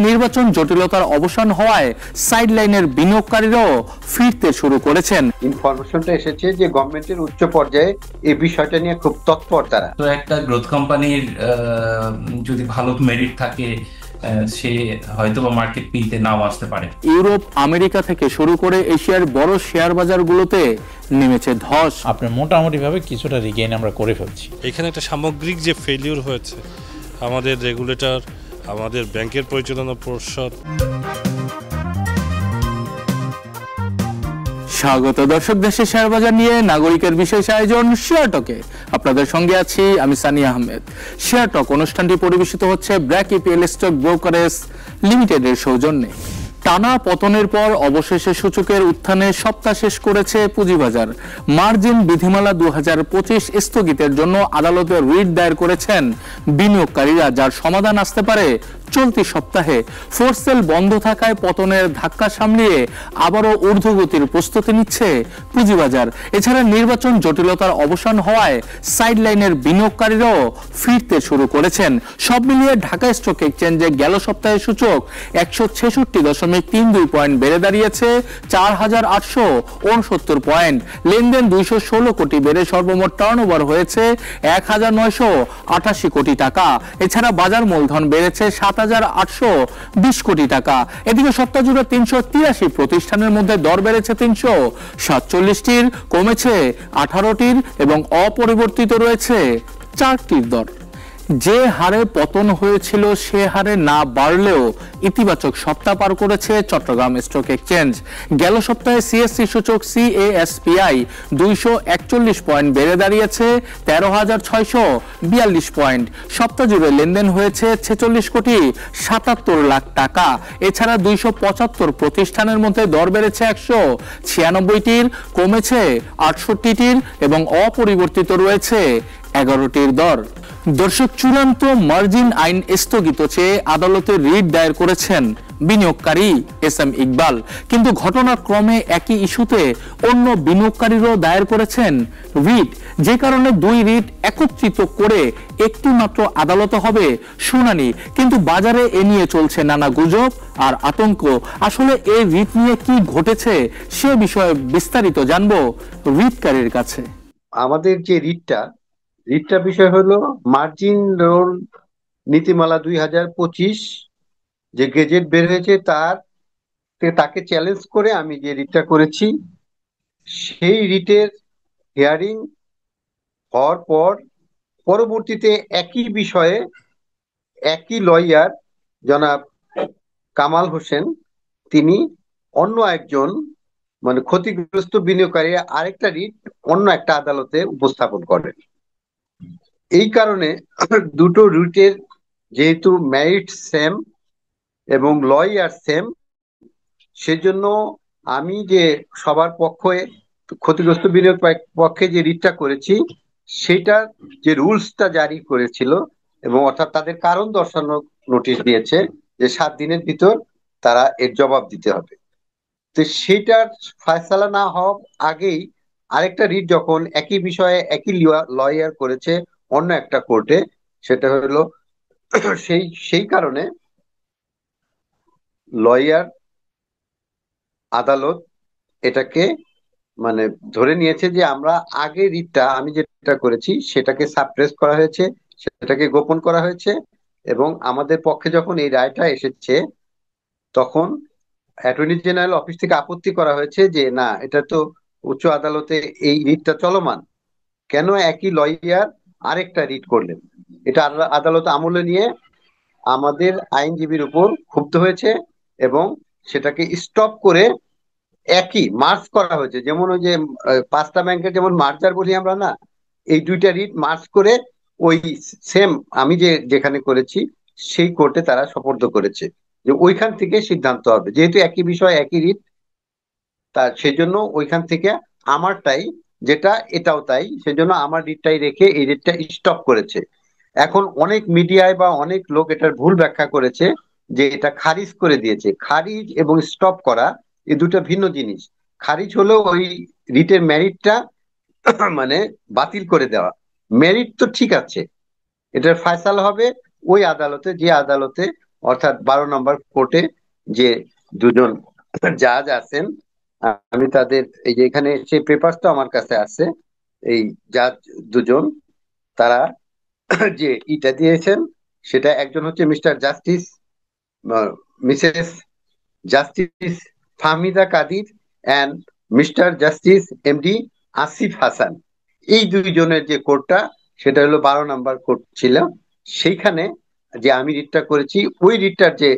নির্বাচন জটিলতার অবসান হওয়ায় সাইডলাইনের বিনিয়োগকারীরাও ফিরতে শুরু করেছেন। ইনফরমেশনটা এসেছে যে গভর্নমেন্টের উচ্চ পর্যায়ে এই বিষয়টা নিয়ে খুব তৎপর তারা। তো একটা গ্রোথ কোম্পানির যদি ভালো মেরিট থাকে সে হয়তো বা মার্কেট পিতে নাও আসতে পারে। ইউরোপ, আমেরিকা থেকে শুরু করে এশিয়ার বড় শেয়ার বাজারগুলোতে নেমেছে ধস। আপনার মোটামুটি ভাবে কিছুটা রিগেইন আমরা করে ফেলছি। এখানে একটা সামগ্রিক যে ফেলিউর হয়েছে আমাদের রেগুলেটর, আমাদের ব্যাংকের পরিচালনা পর্ষদ। স্বাগত দর্শক, দেশের শেয়ার বাজার নিয়ে নাগরিকের বিশেষ আয়োজন শেয়ার টকে আপনাদের সঙ্গে আছি আমি সানি আহমেদ। শেয়ার টক অনুষ্ঠানটি পরিবেশিত হচ্ছে ব্র্যাক ইপিএল স্টক ব্রোকারেজ লিমিটেডের সৌজন্যে। টানা পতনের পর অবশেষে সূচকের উত্থানে সপ্তাহ শেষ করেছে পুঁজিবাজার। মার্জিন বিধিমালা 2025 স্থগিতের জন্য আদালতে রিট দায়ের করেছেন বিনিয়োগকারীরা, যার সমাধান আসতে পারে চলতি সপ্তাহে। ফোরসেল বন্ধ থাকায় পতনের ধাক্কা সামলিয়ে আবারও ঊর্ধ্বগতির প্রস্তুতি নিচ্ছে পুঁজিবাজার। এছাড়া নির্বাচন জটিলতার অবসান হওয়ায় সাইডলাইনের বিনিয়োগকারীরাও ফিরতে শুরু করেছেন। সব মিলিয়ে ঢাকা স্টক এক্সচেঞ্জে গেল সপ্তাহে সূচক 166.32 পয়েন্ট বেড়ে দাঁড়িয়েছে 4,869 পয়েন্ট। লেনদেন 216 কোটি বেড়ে সর্বমোট টার্নওভার হয়েছে 1,988 কোটি টাকা। এছাড়া বাজার মূলধন বেড়েছে 7,820 কোটি টাকা। এদিকে সপ্তাহ জুড়ে 383 প্রতিষ্ঠানের মধ্যে দর বেড়েছে 347টির, কমেছে 18টির এবং অপরিবর্তিত রয়েছে 4টির দর। যে হারে পতন হয়েছিল সে হারে না বাড়লেও ইতিবাচক সপ্তাহ পার করেছে চট্টগ্রাম স্টক এক্সচেঞ্জ। গেল সপ্তাহে সিএসসি সূচক CASPI 241 পয়েন্ট বেড়ে দাঁড়িয়েছে 13,642 পয়েন্ট। সপ্তাহ জুড়ে লেনদেন হয়েছে 46,77,00,000 টাকা। এছাড়া 275 প্রতিষ্ঠানের মধ্যে দর বেড়েছে 196টির, কমেছে 68টির এবং অপরিবর্তিত রয়েছে 11টির দর। দর্শক, চূড়ান্ত মার্জিন আইন স্থগিত চেয়ে আদালতে রিট দায়ের করেছেন বিনিয়োগকারী SM ইকবাল, কিন্তু ঘটনাক্রমে একই ইস্যুতে অন্য বিনিয়োগকারীরাও দায়ের করেছেন রিট, যে কারণে দুই রিট একত্রিত করে একটি মাত্র আদালতে হবে শুনানি। কিন্তু বাজারে এ নিয়ে চলছে নানা গুজব আর আতঙ্ক। আসলে এই রিট নিয়ে কি ঘটেছে সে বিষয়ে বিস্তারিত জানবো রিটকারীর কাছে। আমাদের যে রিটটা বিষয় হলো মার্জিন লোন নীতিমালা 2025 যে গেজেট বের হয়েছে তাকে চ্যালেঞ্জ করে আমি যে রিটটা করেছি, সেই রিটের হিয়ারিং হওয়ার পর পরবর্তীতে একই বিষয়ে একই লয়ার জনাব কামাল হোসেন তিনি অন্য একজন মানে ক্ষতিগ্রস্ত বিনিয়োগকারী আরেকটা রিট অন্য একটা আদালতে উপস্থাপন করেন। এই কারণে দুটো রিটের যেহেতু মেরিট সেম এবং লয়ার সেম, সেজন্য আমি যে সবার পক্ষে ক্ষতিগ্রস্ত বিনিয়োগ পক্ষে যে রিটটা করেছি সেটা যে রুলসটা জারি করেছিল এবং অর্থাৎ তাদের কারণ দর্শানোর নোটিশ দিয়েছে যে 7 দিনের ভিতর তারা এর জবাব দিতে হবে। তো সেইটার ফয়সালা না হওয়ার আগেই আরেকটা রিট যখন একই বিষয়ে একই লয়ার করেছে অন্য একটা কোর্টে, সেটা হলো সেই কারণে লয়ার আদালত এটাকে মানে ধরে নিয়েছে যে আমরা আগে রিটটা আমি যেটা করেছি সেটাকে সাপ্রেস করা হয়েছে, সেটাকে গোপন করা হয়েছে এবং আমাদের পক্ষে যখন এই রায়টা এসেছে তখন অ্যাটর্নি জেনারেল অফিস থেকে আপত্তি করা হয়েছে যে না, এটা তো উচ্চ আদালতে এই রিটটা চলমান, কেন একই লয়ার আরেকটা রিট করলেন। এটা আদালত আমলে নিয়ে আমাদের আইনজীবীর উপর ক্ষুব্ধ হয়েছে এবং সেটাকে স্টপ করে একই মার্জ করা হয়েছে। যেমন ওই যে 5টা ব্যাংকের যেমন মার্জার বলি আমরা না, এই দুইটা রিট মার্জ করে ওই সেম আমি যেখানে করেছি সেই কোর্টে তারা সোপর্দ করেছে যে ওইখান থেকে সিদ্ধান্ত হবে, যেহেতু একই বিষয় একই রিট, তার সেই জন্য ওইখান থেকে আমারটাই যেটা এটাও তাই, সেজন্য আমার রিটটাই রেখে এই রিটটা স্টপ করেছে। এখন অনেক মিডিয়ায় বা অনেক লোক এটার ভুল ব্যাখ্যা করেছে যে এটা খারিজ করে দিয়েছে। খারিজ এবং স্টপ করা এই দুটো ভিন্ন জিনিস। খারিজ হলো ওই রিটের মেরিটটা মানে বাতিল করে দেওয়া, মেরিট তো ঠিক আছে, এটার ফয়সালা হবে ওই আদালতে যে আদালতে অর্থাৎ 12 নম্বর কোর্টে যে দুজন জাজ আছেন, আমি তাদের এই যে এখানে সেই পেপারস তো আমার কাছে আছে, এই জাজ দুজন তারা যে ইটা দিয়েছেন সেটা একজন হচ্ছে mister justice Mrs justice Fahmida Kadir and mister justice MD Asif Hasan. এই দুইজনের যে কোর্টটা সেটা হলো 12 নম্বর কোর্ট ছিল। সেইখানে যে আমি রিটটা করেছি ওই রিটটার যে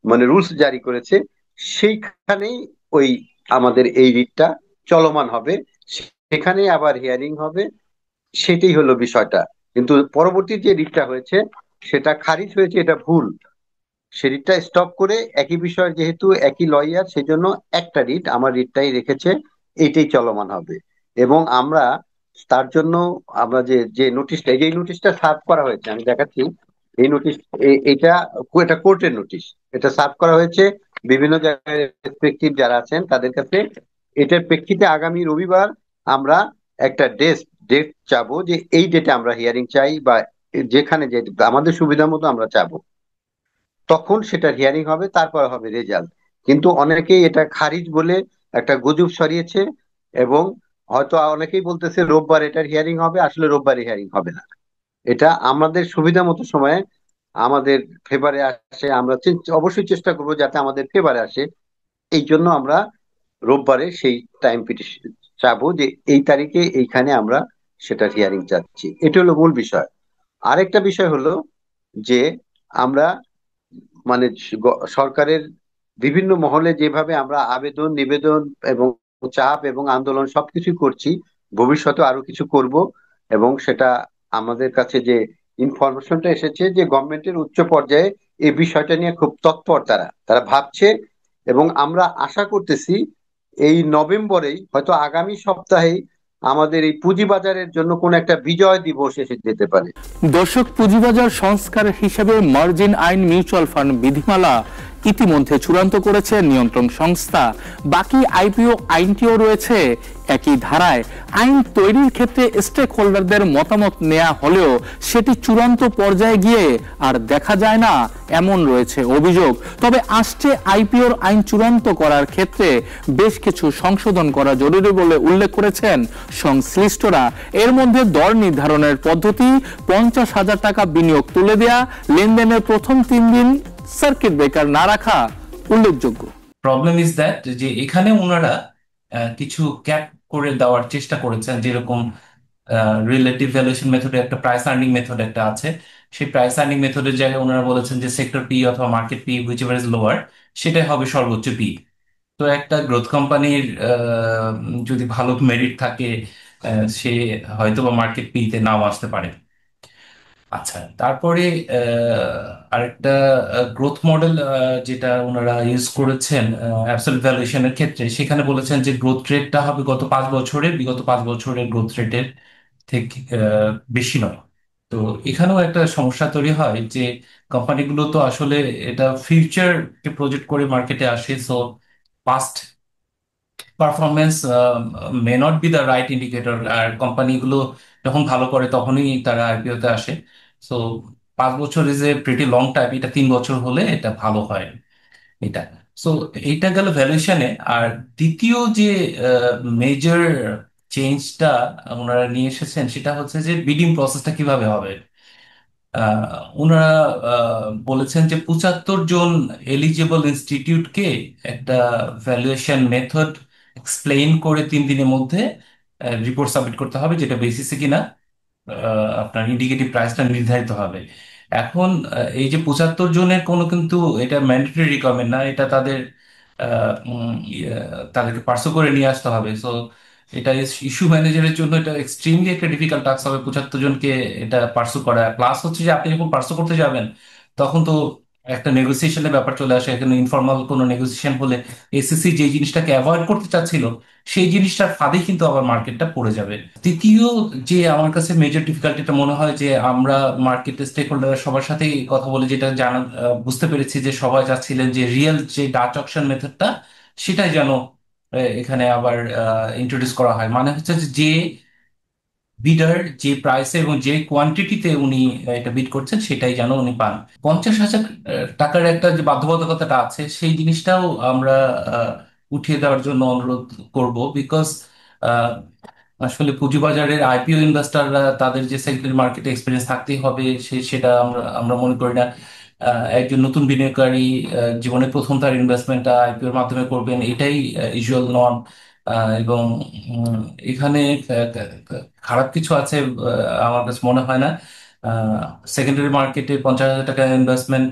মানে রুলস জারি করেছে সেইখানেই ওই আমাদের এই রিটটা চলমান হবে, সেখানেই আবার হিয়ারিং হবে। সেটাই হলো বিষয়টা। কিন্তু পরবর্তী যে রিটটা হয়েছে সেটা খারিজ হয়েছে, এটা ভুল। সে রিটটা স্টপ করে একই বিষয় যেহেতু একই লয়ার সেই জন্য একটা রিট আমার রিটটাই রেখেছে, এইটাই চলমান হবে। এবং আমরা তার জন্য আমরা যে যে নোটিশটা এই যে নোটিশটা সার্ভ করা হয়েছে আমি দেখাচ্ছি। এই নোটিশ এটা এটা কোর্টের নোটিশ, এটা সার্ভ করা হয়েছে বিভিন্ন জায়গায় রেসপেক্টিভ যারা আছেন তাদের কাছে। এটার প্রেক্ষিতে আগামী রবিবার আমরা একটা ডেট চাবো যে এই ডেটে আমরা হিয়ারিং চাই, বা যেখানে যে আমাদের সুবিধা মতো আমরা চাবো, তখন সেটা হিয়ারিং হবে, তারপর হবে রেজাল্ট। কিন্তু অনেকেই এটা খারিজ বলে একটা গুজব ছড়িয়েছে, এবং হয়তো অনেকেই বলতেছে রোববার এটার হিয়ারিং হবে, আসলে রোববারে হিয়ারিং হবে না। এটা আমাদের সুবিধা মতো সময়ে আমাদের ফেভারে আসে, আমরা অবশ্যই চেষ্টা করবো যাতে আমাদের ফেভারে আসে। এই জন্য আমরা রোববারে সেই টাইম পিটিশন চাবো যে এই তারিখে এইখানে আমরা সেটা হিয়ারিং চাচ্ছি। এটা হলো মূল বিষয়। আরেকটা বিষয় হলো যে আমরা মানে সরকারের বিভিন্ন মহলে যেভাবে আমরা আবেদন নিবেদন এবং চাপ এবং আন্দোলন সবকিছু করছি, ভবিষ্যতে আরো কিছু করব। এবং সেটা আমাদের কাছে যে ইনফরমেশনটা এসেছে যে গভর্নমেন্টের উচ্চ পর্যায়ে এই বিষয়টা নিয়ে খুব তৎপর, তারা তারা ভাবছে। এবং আমরা আশা করতেছি এই নভেম্বরেই হয়তো আগামী সপ্তাহেই আমাদের এই পুঁজিবাজারের জন্য কোন একটা বিজয় দিবস এসে যেতে পারে। দর্শক, পুঁজিবাজার সংস্কার হিসেবে মার্জিন আইন মিউচুয়াল ফান্ড বিধিমালা ইতিমধ্যে চূড়ান্ত করেছে নিয়ন্ত্রণ সংস্থা। বাকি আইপিও আইনটিও রয়েছে একই ধারায়। আইন তৈরির ক্ষেত্রে স্টেক হোল্ডারদের মতামত নেওয়া হলেও সেটি চূড়ান্ত পর্যায়ে গিয়ে আর দেখা যায় না, এমন রয়েছে অভিযোগ। তবে আসছে আইপিওর আইন চূড়ান্ত করার ক্ষেত্রে বেশ কিছু সংশোধন করা জরুরি বলে উল্লেখ করেছেন সংশ্লিষ্টরা। এর মধ্যে দর নির্ধারণের পদ্ধতি, 50,000 টাকা বিনিয়োগ তুলে দেয়া, লেনদেনের প্রথম 3 দিন সার্কিট ব্রেকার না রাখা উল্লেখযোগ্য। প্রবলেম ইজ দ্যাট যে এখানে ওনারা কিছু ক্যাপ করে দেওয়ার চেষ্টা করেছেন, যেরকম রিলেটিভ ভ্যালুয়েশন মেথডে একটা প্রাইস আর্নিং মেথড একটা আছে। সেই প্রাইস আর্নিং মেথডের জায়গায় ওনারা বলেছেন যে সেক্টর পি অথবা market P which ever is lower, সেটাই হবে সর্বোচ্চ পি। তো একটা গ্রোথ কোম্পানির যদি ভালো মেরিট থাকে, সে হয়তো বা মার্কেট পিতে নাও আসতে পারে। আচ্ছা, তারপরে আরেকটা গ্রোথ মডেল যেটা ওনারা ইউজ করেছেন অ্যাবসলিউট ভ্যালুয়েশনের ক্ষেত্রে, সেখানে বলেছেন যে গ্রোথ রেটটা হবে বিগত 5 বছরের গ্রোথ রেটের থেকে বেশি নয়। তো এখানেও একটা সমস্যা তৈরি হয় যে কোম্পানিগুলো তো আসলে এটা ফিউচারকে প্রজেক্ট করে মার্কেটে আসে। So past performance may not be the right indicator. আর কোম্পানিগুলো যখন ভালো করে তখনই তারা আইপিও তে আসে। সো 5 বছর is a pretty long time, এটা 3 বছর হলে এটা ভালো হয় এটা। সো এইটা গেল ভ্যালুয়েশনে। আর দ্বিতীয় যে মেজর চেঞ্জটা ওনারা নিয়ে এসেছেন সেটা হচ্ছে যে বিডিং প্রসেসটা কিভাবে হবে। ওনারা বলেছেন যে 75 জন এলিজিবল ইনস্টিটিউটকে একটা ভ্যালুয়েশন মেথড এক্সপ্লেইন করে 3 দিনের মধ্যে রিপোর্ট সাবমিট করতে হবে, যেটা বেসিসে কিনা আপনার ইন্ডিকেটিভ প্রাইসটা নির্ধারিত হবে। এখন এই যে 75 জনের কোনো কিন্তু এটা ম্যান্ডেটরি রিকোয়ারমেন্ট না, এটা তাদের তাদেরকে পার্সু করে নিয়ে আসতে হবে। সো এটা ইস্যু ম্যানেজারের জন্য এটা এক্সট্রিমলি একটা ডিফিকাল্ট টাস্ক হবে 75 জনকে এটা পার্সু করা। প্লাস হচ্ছে যে আপনি যখন পার্সু করতে যাবেন তখন তো একটা নেগোসিয়েশনের ব্যাপার চলে আসে। এখানে ইনফর্মাল কোনো নেগোসিয়েশন হলে এসিসি যে জিনিসটাকে অ্যাভয়েড করতে চাচ্ছিল সেই জিনিসটার ফাঁদে কিন্তু আবার মার্কেটটা পড়ে যাবে। তৃতীয় যে আমার কাছে মেজর ডিফিকাল্টিটা মনে হয় যে আমরা মার্কেটের স্টেক হোল্ডার সবার সাথেই কথা বলে যেটা জানা বুঝতে পেরেছি যে সবাই চাচ্ছিলেন যে রিয়েল যে ডাচ অকশন মেথডটা সেটাই যেন এখানে আবার ইন্ট্রোডিউস করা হয়। মানে হচ্ছে যে যে বিডার যে প্রাইসে এবং যে কোয়ান্টিটিতে উনি এটা বিড করছেন সেটাই যেন উনি পান। 50,000 টাকার একটা যে বাধ্যবাধকতাটা আছে সেই জিনিসটাও আমরা উঠিয়ে দেওয়ার জন্য অনুরোধ করব, বিকজ আসলে পুঁজিবাজারের আইপিও ইনভেস্টররা তাদের যে সেকেন্ডারি মার্কেটে এক্সপিরিয়েন্স থাকতেই হবে সেটা আমরা আমরা মনে করি না। একজন নতুন বিনিয়োগকারী জীবনে প্রথম তার ইনভেস্টমেন্টটা আইপিওর মাধ্যমে করবেন, এটাই ইউজুয়াল নন। এবং উম, এখানে খারাপ কিছু আছে আমার কাছে মনে হয় না। সেকেন্ডারি মার্কেটে 50,000 টাকা ইনভেস্টমেন্ট,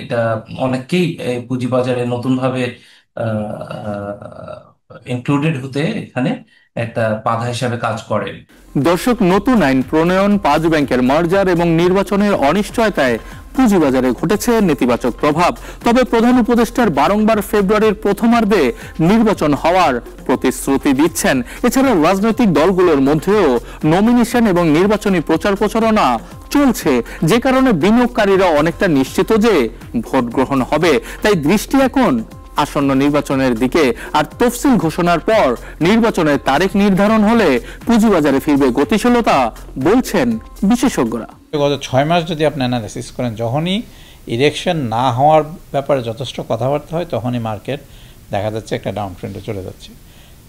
এটা অনেককেই এই পুঁজিবাজারে নতুনভাবে ইনক্লুডেড হতে এখানে একটা বাধা হিসাবে কাজ করে। দর্শক, নতুন আইন প্রণয়ন, 5 ব্যাংকের মার্জার এবং নির্বাচনের অনিশ্চয়তায় পুঁজিবাজারে ঘটেছে নেতিবাচক প্রভাব। তবে প্রধান উপদেষ্টার বারংবার ফেব্রুয়ারির প্রথমার্ধে নির্বাচন হওয়ার প্রতিশ্রুতি দিচ্ছেন। এছাড়া রাজনৈতিক দলগুলোর মধ্যেও নমিনেশন এবং নির্বাচনী প্রচার প্রচারণা চলছে, যে কারণে বিনিয়োগকারীরা অনেকটা নিশ্চিত যে ভোট গ্রহণ হবে। তাই দৃষ্টি এখন আসন্ন নির্বাচনের দিকে। আর তফসিল ঘোষণার পর নির্বাচনের তারিখ নির্ধারণ হলে পুঁজিবাজারে ফিরবে গতিশীলতা, বলছেন বিশেষজ্ঞরা। গত 6 মাস যদি আপনি অ্যানালাইসিস করেন, যখনই ইলেকশন না হওয়ার ব্যাপারে যথেষ্ট কথাবার্তা হয় তখনই মার্কেট দেখা যাচ্ছে একটা ডাউন ট্রেন্ডে চলে যাচ্ছে।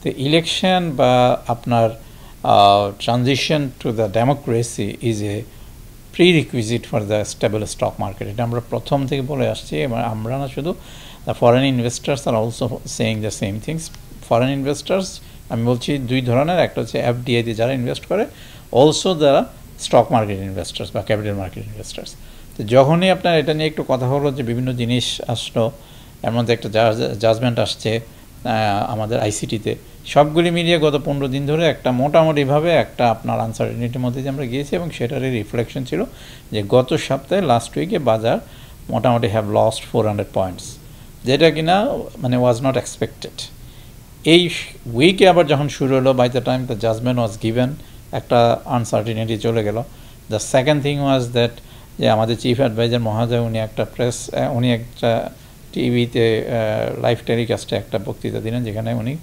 তো ইলেকশন বা আপনার transition to the democracy is a pre-requisite for the stable stock market. এটা আমরা প্রথম থেকে বলে আসছি। এবং আমরা না শুধু, the foreign investors are also saying the same things. Foreign investors আমি বলছি দুই ধরনের, একটা হচ্ছে এফডিআই দিয়ে যারা ইনভেস্ট করে, also the stock market investors বা ক্যাপিটাল মার্কেট ইনভেস্টার্স। তো যখনই আপনার এটা নিয়ে একটু কথা হলো যে বিভিন্ন জিনিস আসলো, এর মধ্যে একটা জাজমেন্ট আসছে আমাদের আইসিটিতে, সবগুলি মিলিয়ে গত 15 দিন ধরে একটা মোটামুটিভাবে একটা আপনার আনসার্টেনিটির মধ্যে দিয়ে আমরা গিয়েছি। এবং সেটারই রিফ্লেকশন ছিল যে গত সপ্তাহে লাস্ট উইকে বাজার মোটামুটি হ্যাভ লস্ট 400 পয়েন্টস, যেটা কিনা মানে ওয়াজ নট এক্সপেক্টেড। এই উইকে আবার যখন শুরু হলো, by the time the judgement was given, একটা আনসার্টিনিটি চলে গেল। The second thing was that যে আমাদের চিফ অ্যাডভাইজার মহোদয় উনি একটা টিভিতে লাইভ টেলিকাস্টে একটা বক্তৃতা দিলেন, যেখানে উনি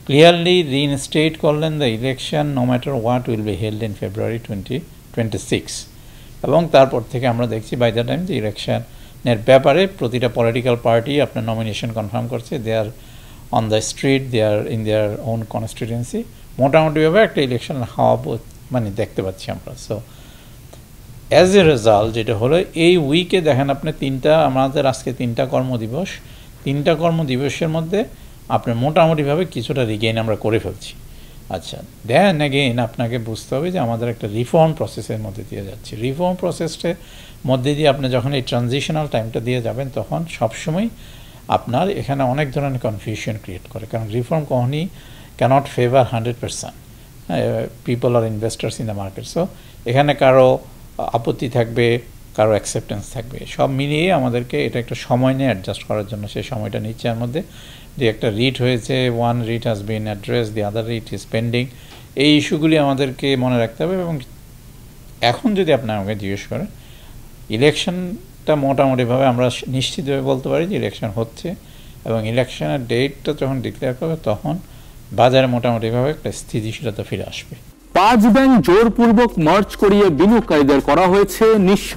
ক্লিয়ারলি রিইনস্টেট করলেন the election no matter what will be held in February 2026। এবং তারপর থেকে আমরা দেখছি বাই দ্য টাইম যে ইলেকশনের ব্যাপারে প্রতিটা পলিটিক্যাল পার্টি আপনার নমিনেশন কনফার্ম করছে, they are on the street, they are in their own constituency. মোটামুটিভাবে একটা ইলেকশন হওয়া মানে দেখতে পাচ্ছি আমরা। সো অ্যাজ এ রেজাল্ট যেটা হলো, এই উইকে দেখেন আপনি আমাদের আজকে 3টা কর্মদিবস, 3টা কর্মদিবসের মধ্যে আপনার মোটামুটিভাবে কিছুটা রিগেইন আমরা করে ফেলছি। আচ্ছা, দেন অ্যাগেইন আপনাকে বুঝতে হবে যে আমাদের একটা রিফর্ম প্রসেসের মধ্যে দিয়ে যাচ্ছি। রিফর্ম প্রসেসটার মধ্যে দিয়ে আপনি যখন এই ট্রানজিশনাল টাইমটা দিয়ে যাবেন, তখন সবসময় আপনার এখানে অনেক ধরনের কনফিউশন ক্রিয়েট করে, কারণ রিফর্ম কখনই ক্যানট ফেভার 100% পিপল আর investors in the market. So এখানে কারো আপত্তি থাকবে, কারো অ্যাকসেপ্টেন্স থাকবে, সব মিলিয়ে আমাদেরকে এটা একটা সময় নিয়ে অ্যাডজাস্ট করার জন্য সেই সময়টা নিচ্ছে। এর মধ্যে যে একটা রিট হয়েছে, one writ has been address, the other writ is pending, এই ইস্যুগুলি আমাদেরকে মনে রাখতে হবে। এবং এখন যদি আপনি আমাকে জিজ্ঞেস করেন, ইলেকশনটা মোটামুটিভাবে আমরা নিশ্চিতভাবে বলতে পারি যে ইলেকশন হচ্ছে, এবং ইলেকশনের ডেটটা যখন ডিক্লেয়ার করবে তখন বাজারে মোটামুটিভাবে একটা স্থিতিশীলতা ফিরে আসবে। 5 ব্যাংক জোরপূর্বক মার্জ করিয়ে বিনিয়োগকারীদের করা হয়েছে নিঃস্ব,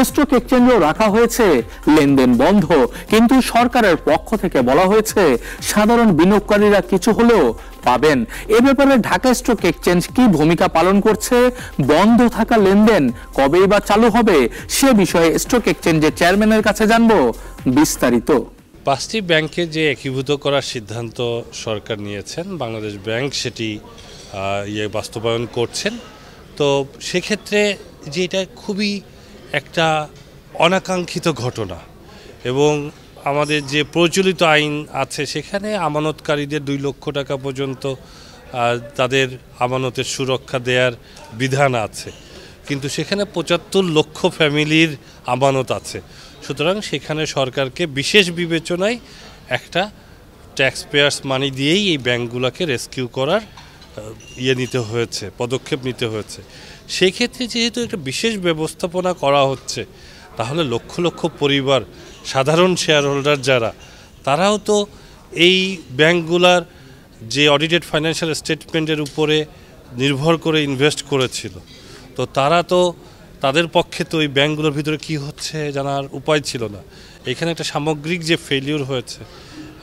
স্টক এক্সচেঞ্জও রাখা হয়েছে লেনদেন বন্ধ। কিন্তু সরকারের পক্ষ থেকে বলা হয়েছে সাধারণ বিনিয়োগকারীরা কিছু হলেও পাবেন। এ ব্যাপারে ঢাকা স্টক এক্সচেঞ্জ কি ভূমিকা পালন করছে, বন্ধ থাকা লেনদেন কবেই বা চালু হবে, সে বিষয়ে স্টক এক্সচেঞ্জের চেয়ারম্যানের কাছে জানবো বিস্তারিত। 5টি ব্যাংকে যে একীভূত করার সিদ্ধান্ত সরকার নিয়েছেন, বাংলাদেশ ব্যাংক সেটি বাস্তবায়ন করছেন। তো সেক্ষেত্রে যে এটা খুবই একটা অনাকাঙ্ক্ষিত ঘটনা, এবং আমাদের যে প্রচলিত আইন আছে সেখানে আমানতকারীদের 2 লক্ষ টাকা পর্যন্ত তাদের আমানতের সুরক্ষা দেওয়ার বিধান আছে, কিন্তু সেখানে 75 লক্ষ ফ্যামিলির আমানত আছে। সুতরাং সেখানে সরকারকে বিশেষ বিবেচনায় একটা ট্যাক্স পেয়ার্স মানি দিয়েই এই ব্যাংকগুলোকে রেস্কিউ করার নিতে হয়েছে, পদক্ষেপ নিতে হয়েছে। সেই ক্ষেত্রে যেহেতু একটা বিশেষ ব্যবস্থাপনা করা হচ্ছে, তাহলে লক্ষ লক্ষ পরিবার, সাধারণ শেয়ার হোল্ডার যারা, তারাও তো এই ব্যাংকগুলার যে অডিটেড ফাইন্যান্সিয়াল স্টেটমেন্টের উপরে নির্ভর করে ইনভেস্ট করেছিল, তো তারা তো তাদের পক্ষে তো ওই ব্যাংকগুলোর ভিতরে কি হচ্ছে জানার উপায় ছিল না। এখানে একটা সামগ্রিক যে ফেলিউর হয়েছে,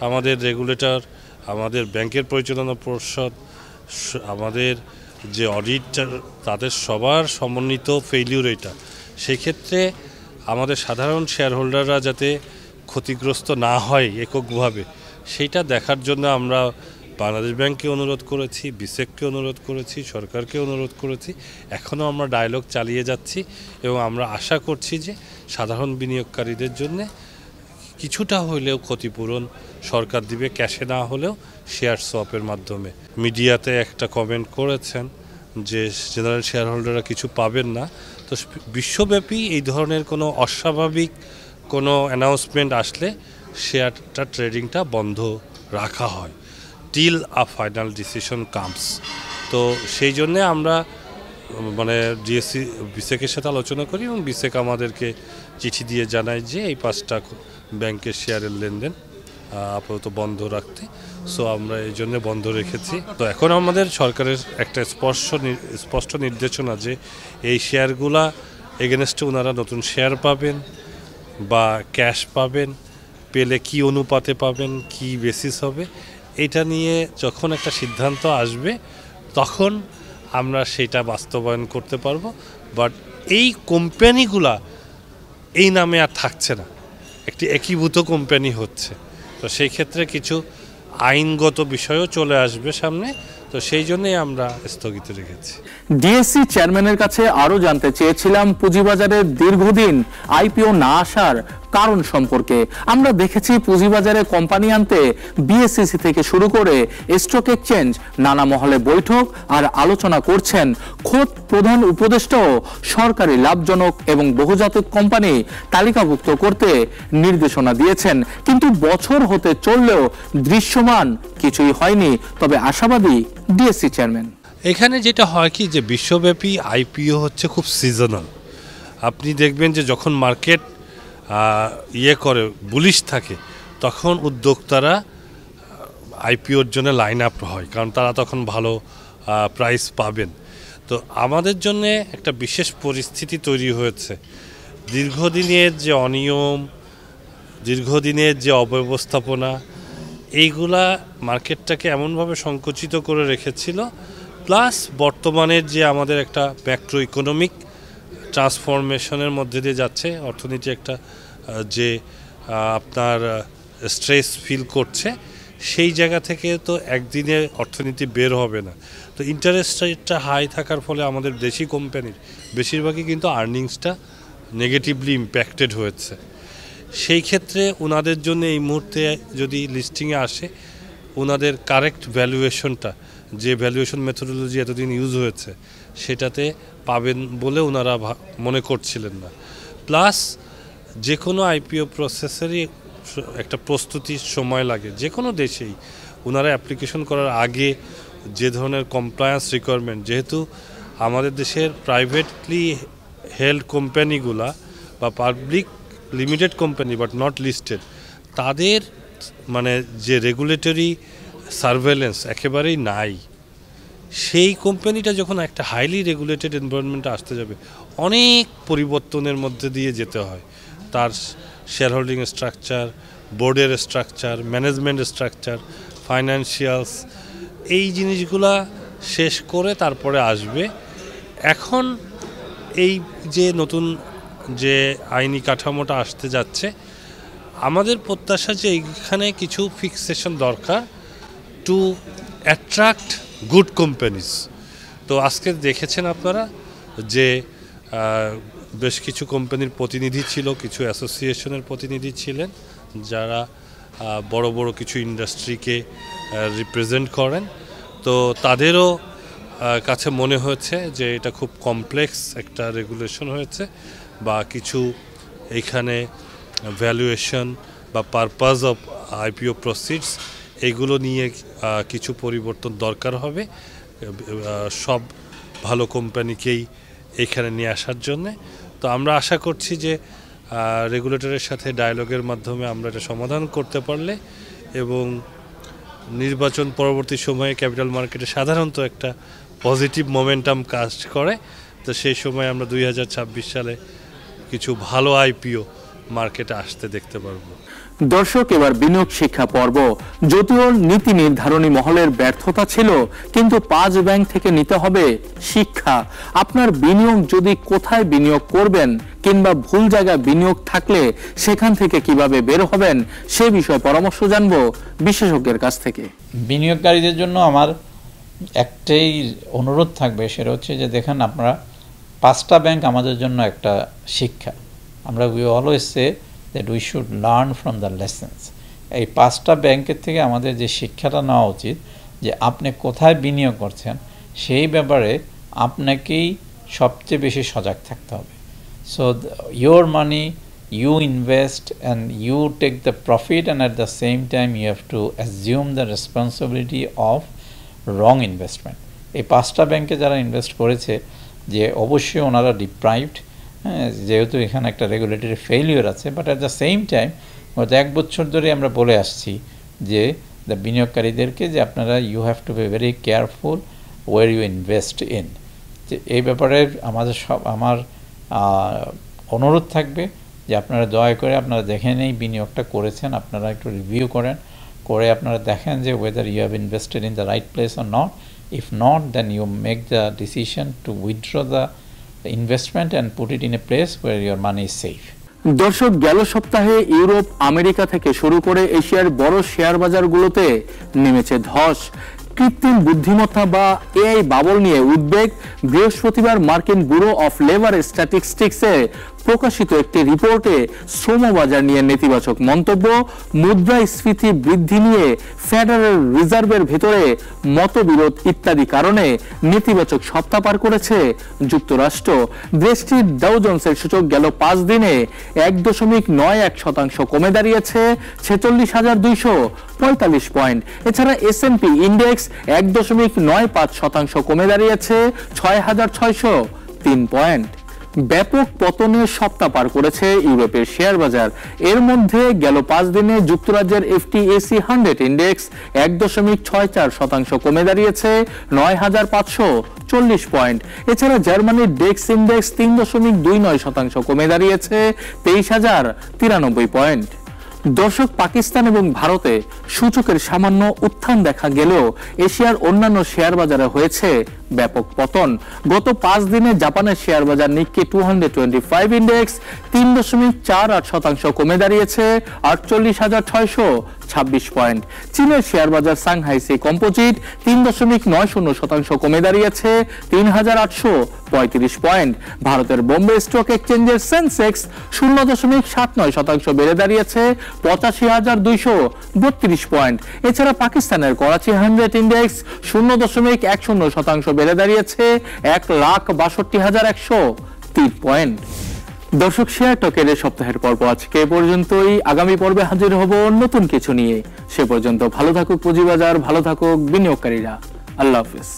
আমাদের রেগুলেটর, আমাদের ব্যাংকের পরিচালনা পর্ষদ, আমাদের যে অডিটর, তাদের সবার সমন্বিত ফেলিউর এটা। সেই ক্ষেত্রে আমাদের সাধারণ শেয়ার হোল্ডাররা যাতে ক্ষতিগ্রস্ত না হয় এককভাবে, সেইটা দেখার জন্য আমরা বাংলাদেশ ব্যাংককে অনুরোধ করেছি, বিসেককে অনুরোধ করেছি, সরকারকে অনুরোধ করেছি। এখনও আমরা ডায়ালগ চালিয়ে যাচ্ছি এবং আমরা আশা করছি যে সাধারণ বিনিয়োগকারীদের জন্য কিছুটা হলেও ক্ষতিপূরণ সরকার দিবে, ক্যাশে না হলেও শেয়ার সোয়াপের মাধ্যমে। মিডিয়াতে একটা কমেন্ট করেছেন যে জেনারেল শেয়ার হোল্ডাররা কিছু পাবেন না। তো বিশ্বব্যাপী এই ধরনের কোনো অস্বাভাবিক কোনো অ্যানাউন্সমেন্ট আসলে শেয়ারটা ট্রেডিংটা বন্ধ রাখা হয় টিল আ ফাইনাল ডিসিশন কামস। তো সেই জন্যে আমরা মানে ডিএসসি বিসেকের সাথে আলোচনা করি এবং বিসেক আমাদেরকে চিঠি দিয়ে জানায় যে এই 5টা ব্যাংকের শেয়ারের লেনদেন আপাতত বন্ধ রাখতে। সো আমরা এই জন্য বন্ধ রেখেছি। তো এখন আমাদের সরকারের একটা স্পষ্ট নির্দেশনা যে এই শেয়ারগুলা এগেনস্টে ওনারা নতুন শেয়ার পাবেন বা ক্যাশ পাবেন, পেলে কি অনুপাতে পাবেন, কি বেসিস হবে, এটা নিয়ে যখন একটা সিদ্ধান্ত আসবে তখন আমরা সেটা বাস্তবায়ন করতে পারবো। বাট এই কোম্পানিগুলা এই নামে আর থাকছে না, একটি একীভূত কোম্পানি হচ্ছে। তো সেই ক্ষেত্রে কিছু আইনগত বিষয়ও চলে আসবে সামনে, তো সেই জন্যই আমরা স্থগিত রেখেছি। ডিএসসি চেয়ারম্যানের কাছে আরো জানতে চেয়েছিলাম পুঁজিবাজারে দীর্ঘদিন আইপিও না আসার কারণ সম্পর্কে। আমরা দেখেছি পুঁজিবাজারে কোম্পানি আনতে বিএসসিসি থেকে শুরু করে স্টক এক্সচেঞ্জ নানা মহলে বৈঠক আর আলোচনা করছেন। খোদ প্রধান উপদেষ্টাও সরকারি লাভজনক এবং বহুজাতিক কোম্পানি তালিকাভুক্ত করতে নির্দেশনা দিয়েছেন, কিন্তু বছর হতে চললেও দৃশ্যমান কিছুই হয়নি। তবে আশাবাদী ডিএসসি চেয়ারম্যান। এখানে যেটা হয় কি যে বিশ্বব্যাপী আইপিও হচ্ছে খুব সিজনাল। আপনি দেখবেন যে যখন মার্কেট করে বুলিশ থাকে তখন উদ্যোক্তারা আইপিওর জন্য লাইন আপ হয়, কারণ তারা তখন ভালো প্রাইস পাবেন। তো আমাদের জন্য একটা বিশেষ পরিস্থিতি তৈরি হয়েছে। দীর্ঘদিনের যে অনিয়ম, দীর্ঘদিনের যে অব্যবস্থাপনা, এইগুলা মার্কেটটাকে এমনভাবে সংকুচিত করে রেখেছিল। প্লাস বর্তমানের যে আমাদের একটা ম্যাক্রো ইকোনমিক ট্রান্সফরমেশনের মধ্যে দিয়ে যাচ্ছে, অর্থনীতি একটা যে আপনার স্ট্রেস ফিল করছে, সেই জায়গা থেকে তো একদিনে অর্থনীতি বের হবে না। তো ইন্টারেস্ট রেটটা হাই থাকার ফলে আমাদের দেশি কোম্পানির বেশিরভাগই কিন্তু আর্নিংসটা নেগেটিভলি ইম্প্যাক্টেড হয়েছে। সেই ক্ষেত্রে ওনাদের জন্য এই মুহূর্তে যদি লিস্টিংয়ে আসে, ওনাদের কারেক্ট ভ্যালুয়েশনটা, যে ভ্যালুয়েশন মেথোডোলজি এতদিন ইউজ হয়েছে, সেটাতে পাবেন বলে ওনারা মনে করছিলেন না। প্লাস যে কোনো আইপিও প্রসেসেরই একটা প্রস্তুতির সময় লাগে, যে কোনো দেশেই। ওনারা অ্যাপ্লিকেশন করার আগে যে ধরনের কমপ্লায়েন্স রিকোয়ারমেন্ট, যেহেতু আমাদের দেশের প্রাইভেটলি হেল্ড কোম্পানিগুলা বা public limited company but not listed, তাদের মানে যে রেগুলেটরি সার্ভেলেন্স একেবারেই নাই। সেই কোম্পানিটা যখন একটা হাইলি রেগুলেটেড এনভায়রনমেন্টে আসতে যাবে, অনেক পরিবর্তনের মধ্যে দিয়ে যেতে হয়। তার শেয়ার হোল্ডিং স্ট্রাকচার, বোর্ডের স্ট্রাকচার, ম্যানেজমেন্ট স্ট্রাকচার, ফাইন্যান্সিয়ালস, এই জিনিসগুলা শেষ করে তারপরে আসবে। এখন এই যে নতুন যে আইনি কাঠামোটা আসতে যাচ্ছে, আমাদের প্রত্যাশা যে এইখানে কিছু ফিক্সেশন দরকার টু অ্যাট্রাক্ট গুড কোম্পানিজ। তো আজকে দেখেছেন আপনারা যে বেশ কিছু কোম্পানির প্রতিনিধি ছিল, কিছু অ্যাসোসিয়েশনের প্রতিনিধি ছিলেন, যারা বড় বড় কিছু ইন্ডাস্ট্রিকে রিপ্রেজেন্ট করেন। তো তাদেরও কাছে মনে হয়েছে যে এটা খুব কমপ্লেক্স একটা রেগুলেশন হয়েছে, বা কিছু এইখানে ভ্যালুয়েশন বা পারপাস অফ আইপিও প্রসিডস, এগুলো নিয়ে কিছু পরিবর্তন দরকার হবে সব ভালো কোম্পানিকেই এখানে নিয়ে আসার জন্যে। তো আমরা আশা করছি যে রেগুলেটরের সাথে ডায়ালগের মাধ্যমে আমরা এটা সমাধান করতে পারলে, এবং নির্বাচন পরবর্তী সময়ে ক্যাপিটাল মার্কেটে সাধারণত একটা পজিটিভ মোমেন্টাম কাজ করে। তো সেই সময় আমরা 2026 সালে কিছু ভালো আইপিও মার্কেটে আসতে দেখতে পারবো। দর্শক, এবার বিনিয়োগ শিক্ষা পর্ব। যদিও নীতি নির্ধারণী মহলের ব্যর্থতা ছিল, কিন্তু 5 ব্যাংক থেকে নিতে হবে শিক্ষা। আপনার বিনিয়োগ যদি কোথায় বিনিয়োগ করবেন কিংবা ভুল জায়গায় বিনিয়োগ থাকলে সেখান থেকে কিভাবে বের হবেন সে বিষয়ে পরামর্শ জানবো বিশেষজ্ঞের কাছ থেকে। বিনিয়োগকারীদের জন্য আমার একটাই অনুরোধ থাকবে, সেটা হচ্ছে যে দেখেন, আপনারা 5টা ব্যাংক আমাদের জন্য একটা শিক্ষা। আমরা we always say that we should learn from the lessons. এই 5টা ব্যাংকের থেকে আমাদের যে শিক্ষাটা নেওয়া উচিত, যে আপনি কোথায় বিনিয়োগ করছেন সেই ব্যাপারে আপনাকেই সবচেয়ে বেশি সজাগ থাকতে হবে। So your money you invest and you take the profit, and at the same time you have to assume the responsibility of wrong investment. এই 5টা ব্যাংকে যারা ইনভেস্ট করেছে, যে অবশ্যই ওনারা ডিপ্রাইভড, যেহেতু এখানে একটা রেগুলেটরি ফেইলিওর আছে, but at the same time গত 1 বছর ধরে আমরা বলে আসছি যে দ্য বিনিয়োগকারীদেরকে যে আপনারা you have to be very careful where you invest in. যে এই ব্যাপারে আমার অনুরোধ থাকবে যে আপনারা দয়া করে আপনারা দেখে নেই বিনিয়োগটা করেছেন, আপনারা একটু রিভিউ করেন, করে আপনারা দেখেন যে whether you have invested in the right place or not. If not, then you make the decision to withdraw the investment and put it in a place where your money is safe. দর্শক, গেল সপ্তাহে Europe, America থেকে শুরু করে এশিয়ার বড় share বাজারগুলোতে নেমেছে ধস। কৃত্রিম বুদ্ধিমত্তা বা এআই বাবল নিয়ে উদ্বেগ। বৃহস্পতিবার মার্কিন ব্যুরো অফ লেবার স্ট্যাটিস্টিক্সে প্রকাশিত একটি রিপোর্টে শ্রম বাজার নিয়ে নেতিবাচক মন্তব্য। মুদ্রাস্ফীতি বৃদ্ধি নিয়ে ফেডারেল রিজার্ভের ভেতরে মতবিরোধ ইত্যাদি কারণে নেতিবাচক সপ্তাহ পার করেছে যুক্তরাষ্ট্র। দেশটির ডাউ জোন্সের সূচক গেল 5 দিনে 1.91% কমে দাঁড়িয়েছে 46,245 পয়েন্ট। এছাড়া S&P ইন্ডেক্স 1.95% কমে দাঁড়িয়েছে 6,603 পয়েন্ট। ব্যাপক পতনের সপ্তাহ পার করেছে ইউরোপের শেয়ার বাজার। এর মধ্যে গেল 5 দিনে যুক্তরাজ্যের FTSE 100 ইন্ডেক্স 1.64% কমে দাঁড়িয়েছে 9,540 পয়েন্ট। এছাড়া জার্মানির ডেক্স ইন্ডেক্স 3.29% কমে দাঁড়িয়েছে 23,093 পয়েন্ট। দর্শক, পাকিস্তান এবং ভারতে সূচকের সামান্য উত্থান দেখা গেলেও এশিয়ার অন্যান্য শেয়ার বাজারে হয়েছে ব্যাপক পতন। গত 5 দিনে জাপানের শেয়ার বাজার নিক্কি 225 ইন্ডেক্স 3.48% কমে দাঁড়িয়েছে 48,626 পয়েন্ট। চীনের শেয়ার বাজার সাংহাইসি কম্পোজিট 3.90% কমে দাঁড়িয়েছে 3,835 পয়েন্ট। ভারতের বোম্বে স্টক এক্সচেঞ্জের সেন্সেক্স 0.79% বেড়ে দাঁড়িয়েছে 85,232 পয়েন্ট। এছাড়া পাকিস্তানের করাচি 100 ইন্ডেক্স 0.10% বেড়ে দাঁড়িয়েছে 1,62,103 পয়েন্ট। দর্শক, শেয়ার টকের সপ্তাহের পর্ব আজকে পর্যন্তই। আগামী পর্বে হাজির হব নতুন কিছু নিয়ে। সে পর্যন্ত ভালো থাকুক পুঁজিবাজার, ভালো থাকুক বিনিয়োগকারীরা। আল্লাহ হাফেজ।